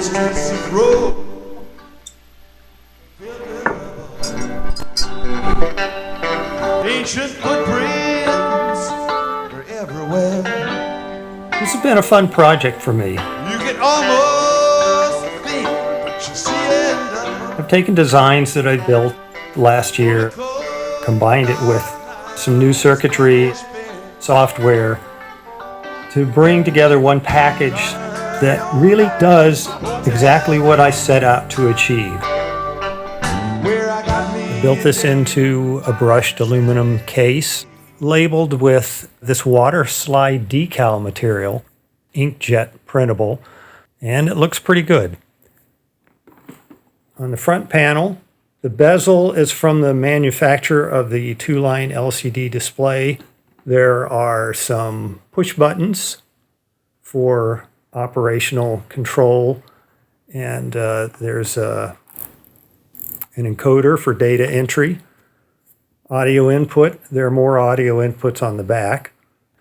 extensive road. Ancient footprints are everywhere. This has been a fun project for me. You can almost think what you see and I've taken designs that I built last year, combined it with some new circuitry, software, to bring together one package that really does exactly what I set out to achieve. I built this into a brushed aluminum case labeled with this water slide decal material, inkjet printable, and it looks pretty good. On the front panel, the bezel is from the manufacturer of the two-line LCD display. There are some push buttons for operational control, and there's an encoder for data entry. Audio input, there are more audio inputs on the back,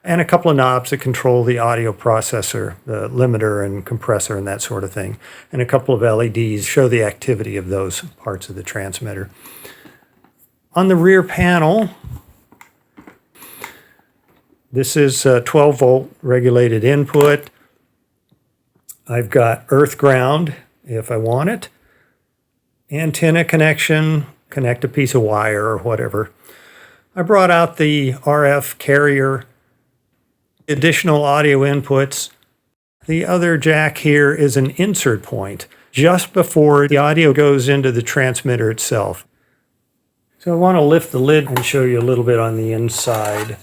and a couple of knobs that control the audio processor, the limiter and compressor and that sort of thing, and a couple of LEDs show the activity of those parts of the transmitter. On the rear panel, this is a 12-volt regulated input. I've got earth ground if I want it, antenna connection, connect a piece of wire or whatever. I brought out the RF carrier, additional audio inputs. The other jack here is an insert point just before the audio goes into the transmitter itself. So I want to lift the lid and show you a little bit on the inside.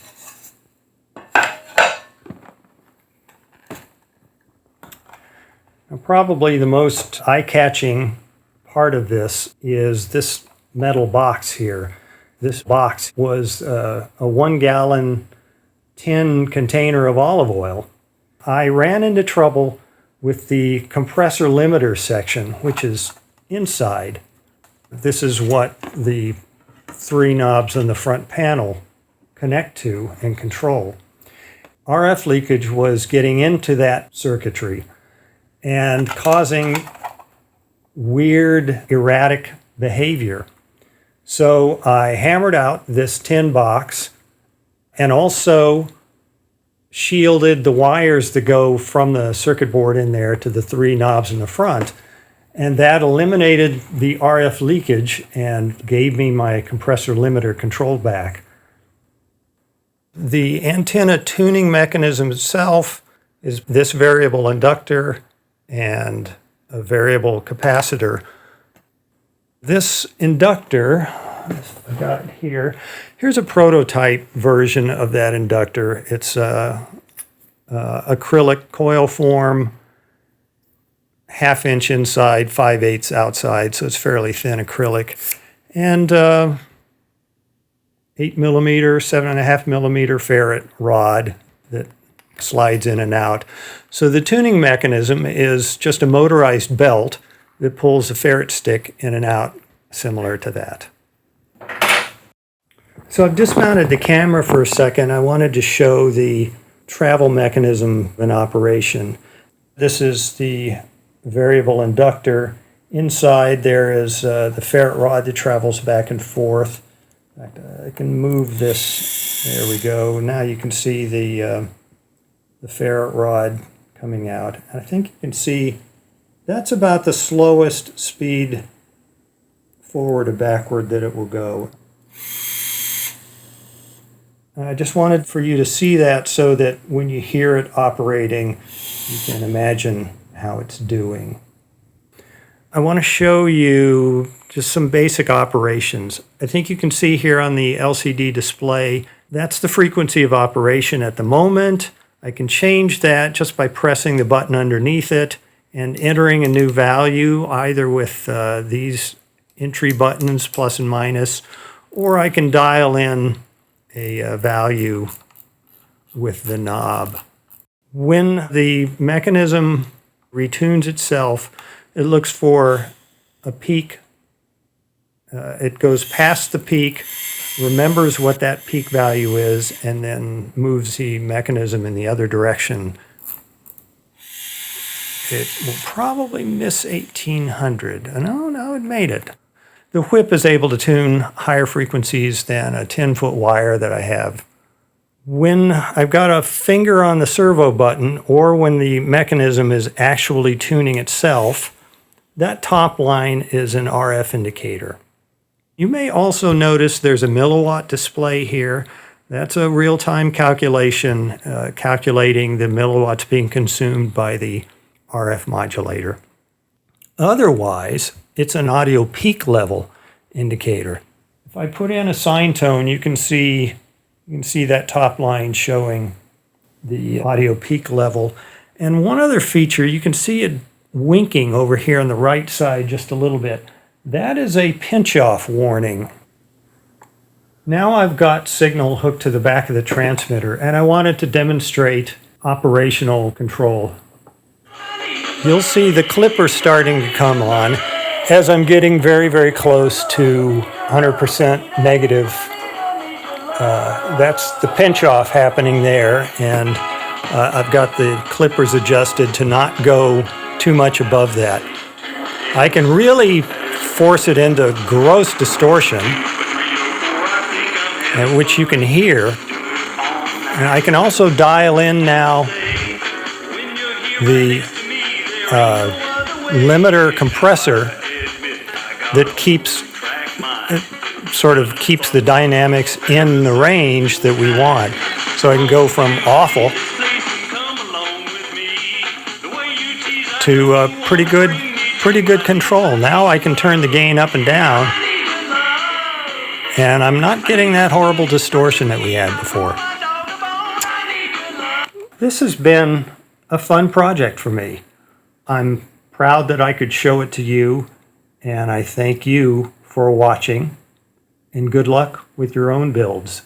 Now, probably the most eye-catching part of this is this metal box here. This box was a 1-gallon tin container of olive oil. I ran into trouble with the compressor limiter section, which is inside. This is what the 3 knobs on the front panel connect to and control. RF leakage was getting into that circuitry and causing weird, erratic behavior. So I hammered out this tin box and also shielded the wires that go from the circuit board in there to the 3 knobs in the front. And that eliminated the RF leakage and gave me my compressor limiter control back. The antenna tuning mechanism itself is this variable inductor and a variable capacitor. This inductor, I've got here, here's a prototype version of that inductor. It's acrylic coil form, 1/2 inch inside, 5/8 outside, so it's fairly thin acrylic. And 8 millimeter, 7.5 millimeter ferrite rod that slides in and out. So the tuning mechanism is just a motorized belt that pulls a ferrite stick in and out, similar to that. So I've dismounted the camera for a second. I wanted to show the travel mechanism in operation. This is the variable inductor. Inside there is the ferrite rod that travels back and forth. In fact, I can move this. There we go. Now you can see the ferrite rod coming out. And I think you can see that's about the slowest speed forward or backward that it will go. I just wanted for you to see that so that when you hear it operating, you can imagine how it's doing. I want to show you just some basic operations. I think you can see here on the LCD display, that's the frequency of operation at the moment. I can change that just by pressing the button underneath it and entering a new value, either with these entry buttons, plus and minus, or I can dial in a value with the knob. When the mechanism retunes itself, it looks for a peak. It goes past the peak, remembers what that peak value is, and then moves the mechanism in the other direction. it will probably miss 1800. No, it made it. The whip is able to tune higher frequencies than a 10-foot wire that I have. When I've got a finger on the servo button, or when the mechanism is actually tuning itself, that top line is an RF indicator. You may also notice there's a milliwatt display here. That's a real-time calculation, calculating the milliwatts being consumed by the RF modulator. Otherwise, it's an audio peak level indicator. If I put in a sine tone, you can see that top line showing the audio peak level. And one other feature, you can see it winking over here on the right side just a little bit. That is a pinch-off warning. Now I've got signal hooked to the back of the transmitter, and I wanted to demonstrate operational control. You'll see the clipper starting to come on as I'm getting very, very close to 100% negative. That's the pinch-off happening there, and I've got the clippers adjusted to not go too much above that. I can really force it into gross distortion, which you can hear. And I can also dial in now the limiter compressor that sort of keeps the dynamics in the range that we want. So I can go from awful to pretty good control. Now I can turn the gain up and down, and I'm not getting that horrible distortion that we had before. This has been a fun project for me. I'm proud that I could show it to you, and I thank you for watching, and good luck with your own builds.